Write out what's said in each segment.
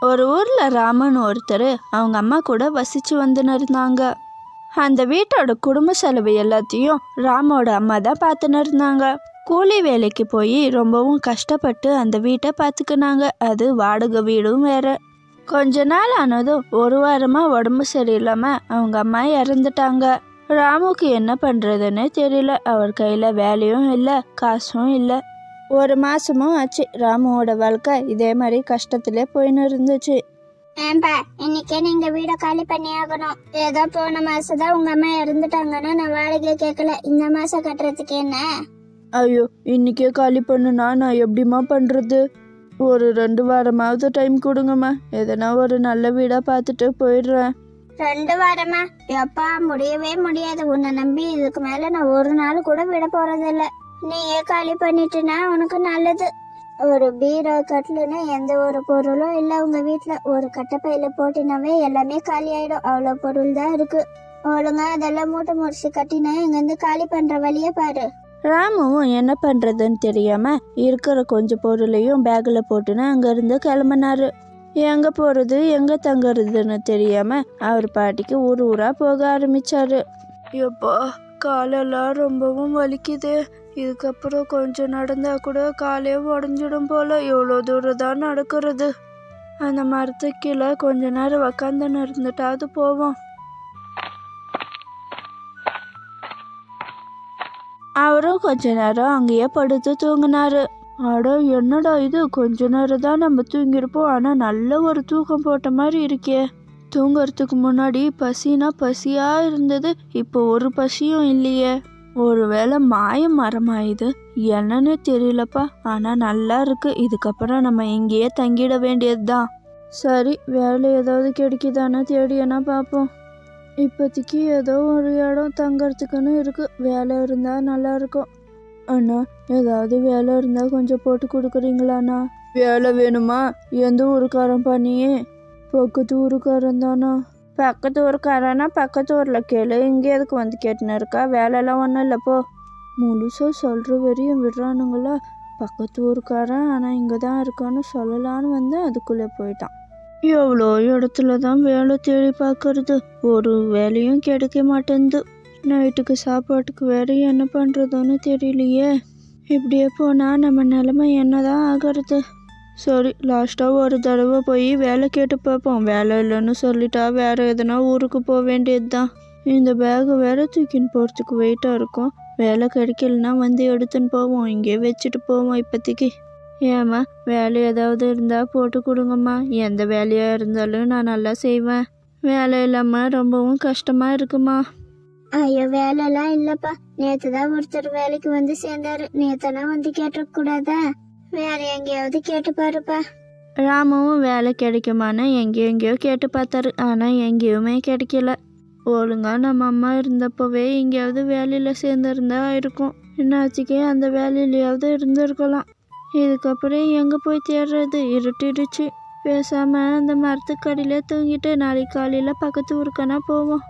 ஒரு ஊர்ல ராமன் ஒருத்தர் அவங்க அம்மா கூட வசிச்சு வந்துன்னு இருந்தாங்க. அந்த வீட்டோட குடும்ப செலவு எல்லாத்தையும் ராமோட அம்மா தான் பார்த்துன்னு இருந்தாங்க. கூலி வேலைக்கு போய் ரொம்பவும் கஷ்டப்பட்டு அந்த வீட்டை பார்த்துக்கினாங்க. அது வாடகை வீடும் வேற. கொஞ்ச நாள் ஆனதும் ஒரு வாரமா உடம்பு சரியில்லாம அவங்க அம்மா இறந்துட்டாங்க. ராமுக்கு என்ன பண்றதுன்னு தெரியல. அவர் கையில வேலையும் இல்லை, காசும் இல்லை. ஒரு மாசமும் ஆச்சு. ராமுவோட வாழ்க்கை இதே மாதிரி கஷ்டத்திலே போயின்னு இருந்துச்சு. ஏன்பா, இன்னைக்கே நீங்க வீட காலி பண்ணி ஆகணும். ஏதோ போன மாசம் தான் உங்க அம்மா இறந்துட்டாங்கன்னு நான் வாடகை கேட்கல. இந்த மாசம் கட்டுறதுக்கு என்ன? ஐயோ, இன்னைக்கே காலி பண்ணுனா நான் எப்படிம்மா பண்றது? ஒரு 2 வாரமாவது டைம் கொடுங்கம்மா. எதனா ஒரு நல்ல வீடா பார்த்துட்டு போயிடுறேன். 2 வாரமா? எப்பா, முடியவே முடியாது. உன்னை நம்பி இதுக்கு மேல நான் ஒரு நாள் கூட விட போறதில்ல. நீயே காலி பண்ணிட்டுனா உனக்கு நல்லது. ஒரு பீரோ கட்லுன்னு எந்த ஒரு பொருளும் இல்ல உங்க வீட்டுல. ஒரு கட்டப்பையில போட்டினாவே எல்லாமே காலி ஆயிடும். அவ்வளவு பொருள் தான் இருக்கு. ஒழுங்கா அதெல்லாம் மூட்டை முடிச்சு கட்டினா இங்க இருந்து காலி பண்ற வழிய பாரு. ராமுவும் என்ன பண்றதுன்னு தெரியாம இருக்கிற கொஞ்சம் பொருளையும் பேக்ல போட்டுன்னு அங்கிருந்து கிளம்பினாரு. எங்க போறது எங்க தங்குறதுன்னு தெரியாம அவர் பாட்டிக்கு ஊர் ஊரா போக ஆரம்பிச்சாரு. எப்பா, காலெல்லாம் ரொம்பவும் வலிக்குது. இதுக்கப்புறம் கொஞ்சம் நடந்தா கூட காலே உடஞ்சிடும் போல. எவ்வளோ தூரம் தான் நடக்கிறது? அந்த மரத்துக்கு கீழே கொஞ்ச நேரம் உக்காந்துன்னு இருந்துட்டாவது போவோம். அவரும் கொஞ்ச நேரம் அங்கேயே படுத்து தூங்கினாரு. அட, என்னடா இது, கொஞ்ச நேரம் தான் நம்ம தூங்கிருப்போம், ஆனா நல்ல ஒரு தூக்கம் போட்ட மாதிரி இருக்கே. தூங்கறதுக்கு முன்னாடி பசினா பசியா இருந்தது, இப்போ ஒரு பசியும் இல்லையே. ஒருவேளை மாய மரமா இது? என்னன்னு தெரியலப்பா, ஆனா நல்லா இருக்கு. இதுக்கப்புறம் நம்ம இங்கேயே தங்கிட வேண்டியதுதான். சரி, வேலை ஏதாவது கிடைக்குதானா தேடியானா பார்ப்போம். இப்போதைக்கு ஏதோ ஒரு இடம் தங்கறதுக்குன்னு இருக்கு. வேலை இருந்தா நல்லா இருக்கும். அண்ணா, ஏதாவது வேலை இருந்தா கொஞ்சம் போட்டு கொடுக்குறீங்களாண்ணா? வேலை வேணுமா? எந்த ஊருக்காரன் பண்ணியே? பக்கத்து ஊருக்காரன் தானா? பக்கத்து ஊருக்காரனா? பக்கத்து ஊரில் கேளு, இங்கே எதுக்கு வந்து கேட்டுன்னு இருக்கா? வேலைலாம் ஒன்றும் இல்லை, போ. முழுசாக சொல்கிற வரையும் விடுறானுங்களா? பக்கத்து ஊருக்காரன், ஆனால் இங்கே தான் இருக்கான்னு சொல்லலான்னு வந்து அதுக்குள்ளே போயிட்டான். எவ்வளோ இடத்துல தான் வேலை தேடி பார்க்கறது, ஒரு வேலையும் கிடைக்க மாட்டேங்குது. நைட்டுக்கு சாப்பாட்டுக்கு வேற என்ன பண்ணுறதுன்னு தெரியலையே. இப்படியே போனால் நம்ம நிலைமை என்னதான் ஆகிறது? சரி, லாஸ்ட்டாக ஒரு தடவை போய் வேலை கேட்டு பார்ப்போம். வேலை இல்லைன்னு சொல்லிட்டா வேற எதனா ஊருக்கு போக வேண்டியது தான். இந்த பேகை வேற தூக்கின்னு போகிறதுக்கு வெயிட்டாக இருக்கும். வேலை கிடைக்கலன்னா வந்து எடுத்துன்னு போவோம், இங்கே வச்சுட்டு போவோம் இப்போதைக்கு. ஏம்மா, வேலை ஏதாவது இருந்தால் போட்டு கொடுங்கம்மா. எந்த வேலையாக இருந்தாலும் நான் நல்லா செய்வேன். வேலை இல்லாமல் ரொம்பவும் கஷ்டமாக இருக்குமா. ஐயோ, வேலைலாம் இல்லப்பா. நேத்து தான் ஒருத்தர் வேலைக்கு வந்து சேர்ந்தாரு. நேத்தெல்லாம் வந்து கேட்டிருக்க கூடாதா? வேற எங்கேயாவது கேட்டு பாருப்பா. ராமுவும் வேலை கிடைக்குமான்னு எங்கேயோ கேட்டு பார்த்தாரு, ஆனால் எங்கேயுமே கிடைக்கல. ஒழுங்கா நம்ம அம்மா இருந்தப்பவே எங்கேயாவது வேலையில் சேர்ந்துருந்தா இருக்கும். என்னாச்சுக்கே அந்த வேலையிலையாவது இருந்திருக்கலாம். இதுக்கப்புறம் எங்கே போய் தேடுறது? இருட்டிடுச்சு. பேசாமல் அந்த மரத்துக்கடியிலே தூங்கிட்டு நாளைக்கு காலையில் பக்கத்து ஊருக்கானா போவோம்.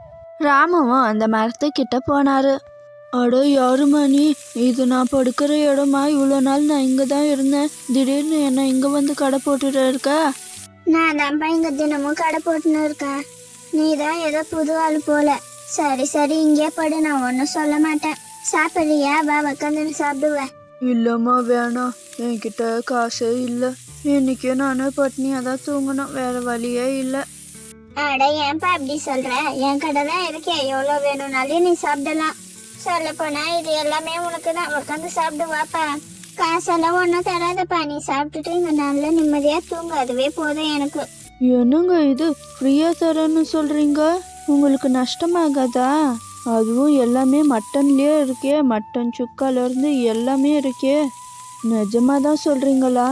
ராமுவும் அந்த மரத்துக்கிட்ட போனாரு. அட, யாருமா நீ? இது நான் படுக்கிற இடமா? இவ்வளோ நாள் நான் இங்கே தான் இருந்தேன். திடீர்னு என்ன இங்கே வந்து கடை போட்டுட்டு இருக்க? நான் தான்ப்பா இங்க தினமும் கடை போட்டுன்னு இருக்கேன். நீ தான் ஏதோ புது ஆள் போல. சரி சரி, இங்கே படு, நான் ஒன்றும் சொல்ல மாட்டேன். சாப்பிட்றியா? வா, உக்காந்துன்னு சாப்பிடுவேன். இல்லைம்மா, வேணாம். என்கிட்ட காசே இல்லை. இன்னைக்கு நானே பட்னியாக தான் தூங்கணும், வேற வழியே இல்லை. அட, ஏன்பா அப்படி சொல்ற? என் கடை தான் இருக்கே, எவ்வளோ வேணும்னாலும் நீ சாப்பிடலாம். சொல்ல போனா இது எல்லாமே உனக்கு தான். உட்காந்து சாப்பிடு, வாப்பா. காசெல்லாம் ஒன்றும் தராதப்பா. நீ சாப்பிட்டுட்டு இங்க நல்ல நிம்மதியா தூங்க, அதுவே போதும் எனக்கு. என்னங்க இது, ஃப்ரீயா தரேன்னு சொல்றீங்க? உங்களுக்கு நஷ்டமாகாதா? அதுவும் எல்லாமே மட்டன்லயே இருக்கே. மட்டன் சுக்கால இருந்து எல்லாமே இருக்கே. நிஜமா தான் சொல்றீங்களா?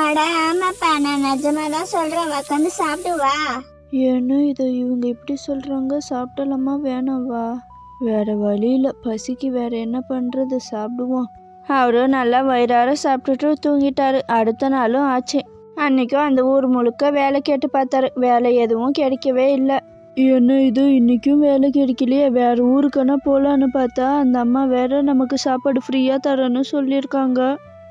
அட ஆமாப்பா, நான் நிஜமா தான் சொல்றேன். உட்காந்து சாப்பிடு, வா. ஏன்னா இதை இவங்க இப்படி சொல்றாங்க? சாப்பிடலாமா வேணாவா? வேற வழியில, பசிக்கு வேற என்ன பண்றது? சாப்பிடுவோம். அவரும் நல்லா வயிறார சாப்பிட்டுட்டு தூங்கிட்டாரு. அடுத்த நாளும் ஆச்சு. அன்னைக்கும் அந்த ஊர் முழுக்க வேலை கேட்டு பார்த்தாரு. வேலை எதுவும் கிடைக்கவே இல்லை. என்ன இது, இன்னைக்கும் வேலை கிடைக்கலையே? வேற ஊருக்கானா போலான்னு பார்த்தா அந்த அம்மா வேற நமக்கு சாப்பாடு ஃப்ரீயா தரேன்னு சொல்லியிருக்காங்க.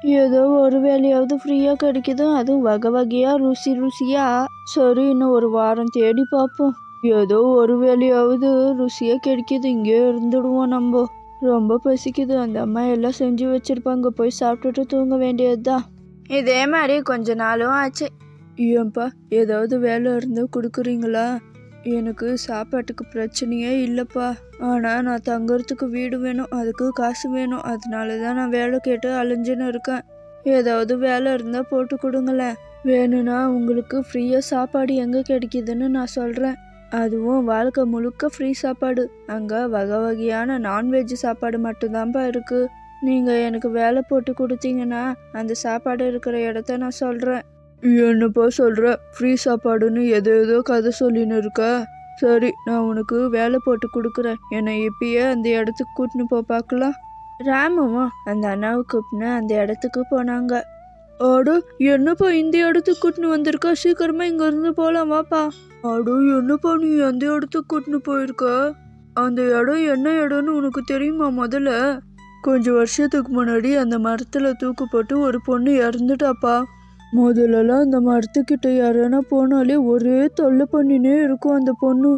ஏதோ ஒரு வேலையாவது ஃப்ரீயாக கிடைக்குது, அதுவும் வகை வகையாக ருசியாக. சரி, இன்னும் ஒரு வாரம் தேடி பார்ப்போம். ஏதோ ஒரு வேலையாவது ருசியாக கிடைக்கிது, இங்கே இருந்துடுவோம் நம்ம. ரொம்ப பசிக்குது, அந்த அம்மா எல்லாம் செஞ்சு வச்சிருப்பாங்க, போய் சாப்பிட்டுட்டு தூங்க வேண்டியதுதான். இதே மாதிரி கொஞ்ச நாளும் ஆச்சு. ஏன்பா, ஏதாவது வேலை இருந்தால் கொடுக்குறீங்களா? எனக்கு சாப்பாட்டுக்கு பிரச்சனையே இல்லைப்பா, ஆனால் நான் தங்கறதுக்கு வீடு வேணும், அதுக்கு காசு வேணும். அதனால தான் நான் வேலை கேட்டு அலைஞ்சுன்னு இருக்கேன். ஏதாவது வேலை இருந்தால் போட்டு கொடுங்களேன். வேணும்னா உங்களுக்கு ஃப்ரீயாக சாப்பாடு எங்கே கிடைக்குதுன்னு நான் சொல்கிறேன். அதுவும் வாழ்க்கை முழுக்க ஃப்ரீ சாப்பாடு. அங்கே வகை வகையான நான்வெஜ் சாப்பாடு மட்டும்தான்ப்பா இருக்குது. நீங்கள் எனக்கு வேலை போட்டு கொடுத்தீங்கன்னா அந்த சாப்பாடு இருக்கிற இடத்த நான் சொல்கிறேன். என்னப்பா சொல்கிற? ஃப்ரீ சாப்பாடுன்னு ஏதோ கதை சொல்லின்னு இருக்க. சரி, நான் உனக்கு வேலை போட்டு கொடுக்குறேன். என்னை இப்பயே அந்த இடத்துக்கு கூட்டின்னு பார்க்கலாம். ராமுவும் அந்த அண்ணாவை கூப்பிட்டு அந்த இடத்துக்கு போனாங்க. ஆடு, என்னப்பா இந்த இடத்துக்கு கூட்டின்னு வந்திருக்கா? சீக்கிரமா இங்கேருந்து போகலாம், வாப்பா. ஆடு, என்னப்பா நீ அந்த இடத்துக்கு கூட்டின்னு போயிருக்க? அந்த இடம் என்ன இடம்னு உனக்கு தெரியுமா? முதல்ல கொஞ்சம் வருஷத்துக்கு முன்னாடி அந்த மரத்தில் தூக்கு போட்டு ஒரு பொண்ணு இறந்துட்டாப்பா. முதல்லலாம் அந்த மரத்துக்கிட்ட யாரானா போனாலே ஒரே தொல்லை பண்ணினே இருக்கும் அந்த பொண்ணு.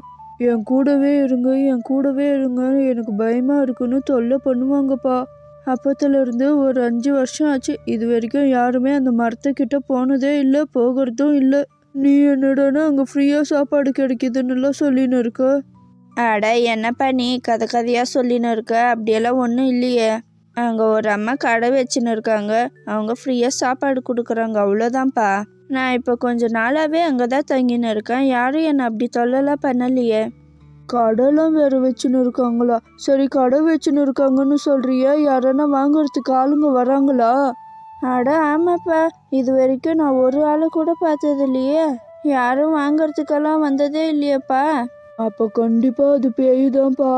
என் கூடவே இருங்க எனக்கு பயமாக இருக்குன்னு தொல்லை பண்ணுவாங்கப்பா. அப்பத்துலேருந்து ஒரு 5 வருஷம் ஆச்சு. இது வரைக்கும் யாருமே அந்த மரத்துக்கிட்ட போனதே இல்லை, போகிறதும் இல்லை. நீ என்னடானா அங்கே ஃப்ரீயாக சாப்பாடு கிடைக்குதுன்னுலாம் சொல்லின்னு இருக்க. அட, என்னப்பா நீ கதையாக சொல்லின்னு இருக்க? அப்படியெல்லாம் ஒன்றும் இல்லையே. அங்கே ஒரு அம்மா கடை வச்சுன்னு இருக்காங்க, அவங்க ஃப்ரீயாக சாப்பாடு கொடுக்குறாங்க, அவ்வளோதான்ப்பா. நான் இப்போ கொஞ்ச நாளாகவே அங்கே தான் தங்கின்னு இருக்கேன். யாரும் என்னை அப்படி தொல்லலாம் பண்ணலையே. கடைலாம் வேறு வச்சுன்னு இருக்காங்களா? சரி, கடை வச்சுன்னு இருக்காங்கன்னு சொல்கிறியா? யாரன்னா வாங்குறதுக்கு ஆளுங்க வராங்களா? அட ஆமாப்பா, இது வரைக்கும் நான் ஒரு ஆளை கூட பார்த்தது இல்லையே. யாரும் வாங்குறதுக்கெல்லாம் வந்ததே இல்லையப்பா. அப்போ கண்டிப்பாக அது பேய்தான்ப்பா.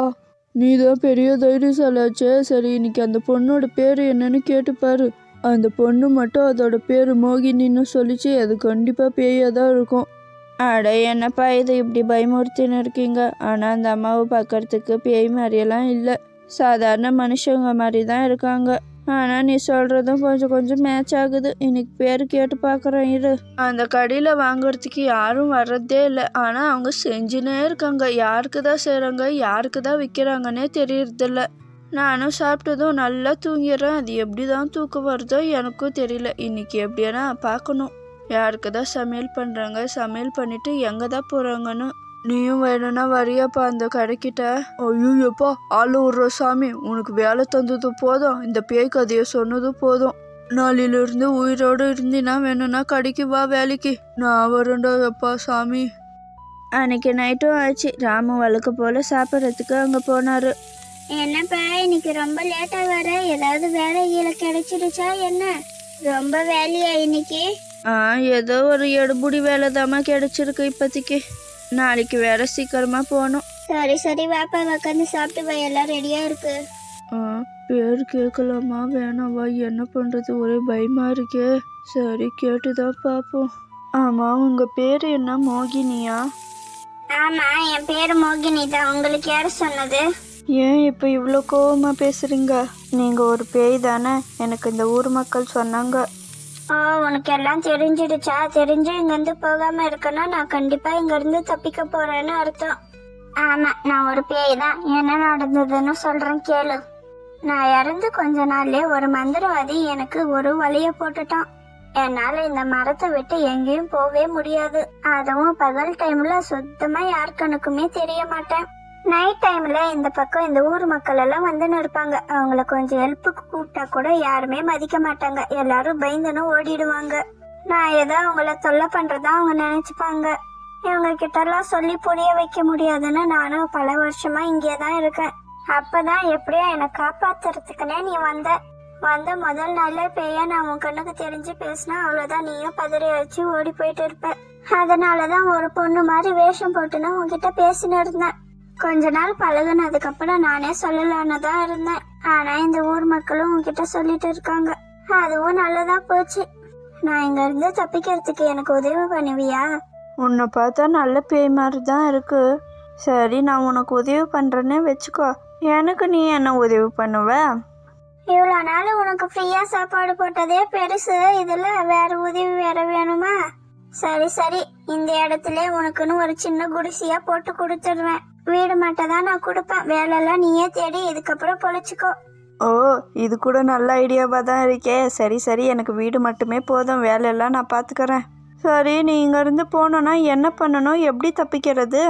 நீ தான் பெரிய தைரியசாலாச்சே. சரி, இன்னைக்கு அந்த பொண்ணோட பேர் என்னன்னு கேட்டுப்பாரு. அந்த பொண்ணு மட்டும் அதோட பேர் மோகினின்னு சொல்லிச்சு, அது கண்டிப்பாக பேயாக தான் இருக்கும். அட, என்னப்பா இது இப்படி பயமுறுத்தின்னு இருக்கீங்க? ஆனால் அந்த அம்மாவை பார்க்கறதுக்கு பேய் மாதிரியெல்லாம் இல்லை, சாதாரண மனுஷங்க மாதிரி தான் இருக்காங்க. ஆனால் நீ சொல்கிறதும் கொஞ்சம் மேட்ச் ஆகுது. இன்னைக்கு பேர் கேட்டு பார்க்குறேன் இரு. அந்த கடையில் வாங்குறதுக்கு யாரும் வர்றதே இல்லை, ஆனால் அவங்க செஞ்சுனே இருக்காங்க. யாருக்கு தான் செய்கிறாங்க, யாருக்கு தான் விற்கிறாங்கன்னே தெரியறதில்ல. நானும் சாப்பிட்டதும் நல்லா தூங்கிடுறேன். அது எப்படி தான் தூக்கம் வருதோ எனக்கும் தெரியல. இன்னைக்கு எப்படியானா பார்க்கணும், யாருக்கு தான் சமையல் பண்ணுறாங்க, சமையல் பண்ணிட்டு எங்கே தான் போகிறாங்கன்னு. நீயும் வேணும்னா வரியாப்பா அந்த கடைக்கிட்ட? ஐயோப்பா, ஆளு விட்ற சாமி, உனக்கு வேலை தந்தது போதும், இந்த பேய் கதையை சொன்னது போதும். நாளிலிருந்து உயிரோடு இருந்தினா வேணும்னா கடைக்கு வா வேலைக்கு. நான் வரேன்டா எப்பா சாமி. அன்னைக்கு நைட்டும் ஆச்சு. ராமு வழக்கு போல சாப்பிட்றதுக்கு அங்கே போனாரு. என்னப்பா இன்னைக்கு ரொம்ப லேட்டா வர? ஏதாவது வேலை கீழே கிடைச்சிருச்சா என்ன? ரொம்ப வேலையா இன்னைக்கு? ஏதோ ஒரு எடுபுடி வேலை தாம்மா கிடைச்சிருக்கு இப்போதைக்கு. நாளைக்கு வேற சீக்கிரமா போகணும். சரி வாப்பா, உட்காந்து சாப்பிட்டு வா, எல்லாம் ரெடியா இருக்கு. பேர் கேட்கலாமா வேணாவா? என்ன பண்றது, ஒரே பயமா இருக்கே. சரி, கேட்டுதான் பார்ப்போம். ஆமா, உங்க பேரு என்ன? மோகினியா? ஆமா, என் பேரு மோகினி தான். உங்களுக்கு யாரு சொன்னது? ஏன் இப்போ இவ்வளோ கோவமா பேசுறீங்க? நீங்க ஒரு பேய் தானே, எனக்கு இந்த ஊர் மக்கள் சொன்னாங்க. உனக்கு எல்லாம் தெரிஞ்சிடுச்சா? தெரிஞ்சு இங்கிருந்து போகாம இருக்கணும். நான் கண்டிப்பா இங்கிருந்து தப்பிக்க போறேன்னு அர்த்தம். ஆமா, நான் ஒரு பேய் தான். என்ன நடந்ததுன்னு சொல்றேன் கேளு. நான் இறந்து கொஞ்ச நாள்லயே ஒரு மந்திரவாதி எனக்கு ஒரு வழிய போட்டுட்டான். என்னால இந்த மரத்தை விட்டு எங்கேயும் போகவே முடியாது. அதுவும் பகல் டைம்ல சுத்தமா யாருக்கனுக்குமே தெரிய மாட்டேன். நைட் டைம்ல இந்த பக்கம் இந்த ஊர் மக்கள் எல்லாம் வந்துன்னு இருப்பாங்க. அவங்கள கொஞ்சம் ஹெல்ப்புக்கு கூப்பிட்டா கூட யாருமே மதிக்க மாட்டாங்க. எல்லாரும் பயந்துன்னு ஓடிடுவாங்க. நான் ஏதோ அவங்கள தொல்லை பண்றதா அவங்க நினைச்சுப்பாங்க. இவங்க கிட்ட எல்லாம் சொல்லி புரிய வைக்க முடியாதுன்னு நானும் பல வருஷமா இங்கேதான் இருக்கேன். அப்பதான் எப்படியோ என்னை காப்பாத்துறதுக்குன்னே நீ வந்த முதல் நாள்ல பேய நான் உன் கண்ணுக்கு தெரிஞ்சு பேசினா அவ்வளவுதான், நீயும் பதறி வச்சு ஓடி போயிட்டு இருப்ப. அதனாலதான் ஒரு பொண்ணு மாதிரி வேஷம் போட்டுன்னு உன்கிட்ட பேசின்னு இருந்தேன். கொஞ்ச நாள் பழகுனதுக்கு அப்புறம் நானே சொல்லலான்னு தான் இருந்தேன். ஆனா இந்த ஊர் மக்களும் உன்கிட்ட சொல்லிட்டு இருக்காங்க. அதுவும் நல்லதா போச்சு. நான் இங்க இருந்து தப்பிக்கிறதுக்கு எனக்கு உதவி பண்ணுவியா? உன்னை பார்த்தா நல்ல பேய் மாதிரி தான் இருக்கு. சரி, நான் உனக்கு உதவி பண்றேன்னு வச்சுக்கோ. எனக்கு நீ என்ன உதவி பண்ணுவ? இவ்வளோ நாள் உனக்கு ஃப்ரீயா சாப்பாடு போட்டதே பெருசு, இதுல வேற உதவி வேற வேணுமா? சரி சரி, இந்த இடத்துல உனக்குன்னு ஒரு சின்ன குடிசையா போட்டு கொடுத்துடுவேன். வீடு மட்டும் தான் நான் கொடுப்பேன், வேலையெல்லாம் நீயே தேடி இதுக்கப்புறம் பொழைச்சிக்கோ. ஓ, இது கூட நல்ல ஐடியாவாக தான் இருக்கே. சரி சரி, எனக்கு வீடு மட்டுமே போதும், வேலையெல்லாம் நான் பார்த்துக்கிறேன். சரி, நீ இங்கேருந்து போனோன்னா என்ன பண்ணணும், எப்படி தப்பிக்கிறது?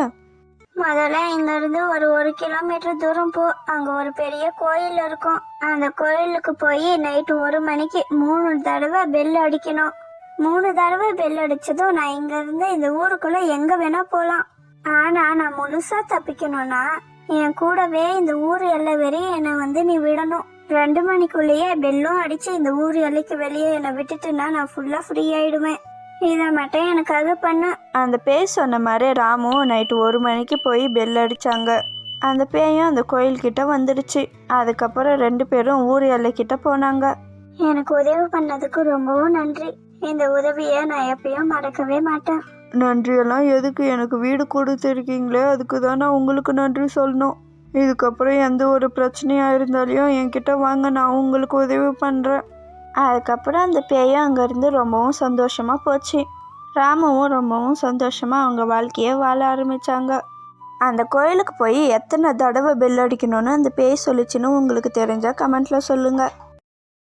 முதல்ல இங்க இருந்து ஒரு கிலோமீட்டர் தூரம் போ. அங்க ஒரு பெரிய கோயில் இருக்கும். அந்த கோயிலுக்கு போய் நைட்டு 1 மணிக்கு 3 தடவை பெல் அடிக்கணும். 3 தடவை பெல் அடிச்சதும் நான் இங்க இருந்து இந்த ஊருக்குள்ள எங்க வேணா போலாம். ஆனா நான் முழுசா தப்பிக்கணும்னா என் கூடவே இந்த ஊர் எல்லை வரையும் என்னை வந்து நீ விடணும். 2 மணிக்குள்ளேயே பெல்லும் அடிச்சு இந்த ஊர் எல்லைக்கு வெளியே என்னை விட்டுட்டுனா நான் ஃபுல்லா ஃப்ரீ ஆயிடுவேன். இதை மட்டும் எனக்காக பண்ணு. அந்த பேய் சொன்ன மாதிரி ராமு நைட்டு 1 மணிக்கு போய் பெல் அடித்தாங்க. அந்த பேயும் அந்த கோயில்கிட்ட வந்துடுச்சு. அதுக்கப்புறம் 2 பேரும் ஊர் எல்லைக்கிட்ட போனாங்க. எனக்கு உதவி பண்ணதுக்கு ரொம்பவும் நன்றி. இந்த உதவியை நான் எப்பயும் மறக்கவே மாட்டேன். நன்றியெல்லாம் எதுக்கு, எனக்கு வீடு கொடுத்துருக்கீங்களே அதுக்கு தான் நான் உங்களுக்கு நன்றி சொல்லணும். இதுக்கப்புறம் எந்த ஒரு பிரச்சனையாக இருந்தாலையும் என்கிட்ட வாங்க, நான் உங்களுக்கு உதவி பண்ணுறேன். அதுக்கப்புறம் அந்த பேயும் அங்கேருந்து ரொம்பவும் சந்தோஷமாக போச்சு. ராமுவும் ரொம்பவும் சந்தோஷமாக அவங்க வாழ்க்கையை வாழ ஆரம்பித்தாங்க. அந்த கோயிலுக்கு போய் எத்தனை தடவை பெல் அடிக்கணும்னு அந்த பேய் சொல்லிச்சுன்னு உங்களுக்கு தெரிஞ்சால் கமெண்ட்டில் சொல்லுங்கள்.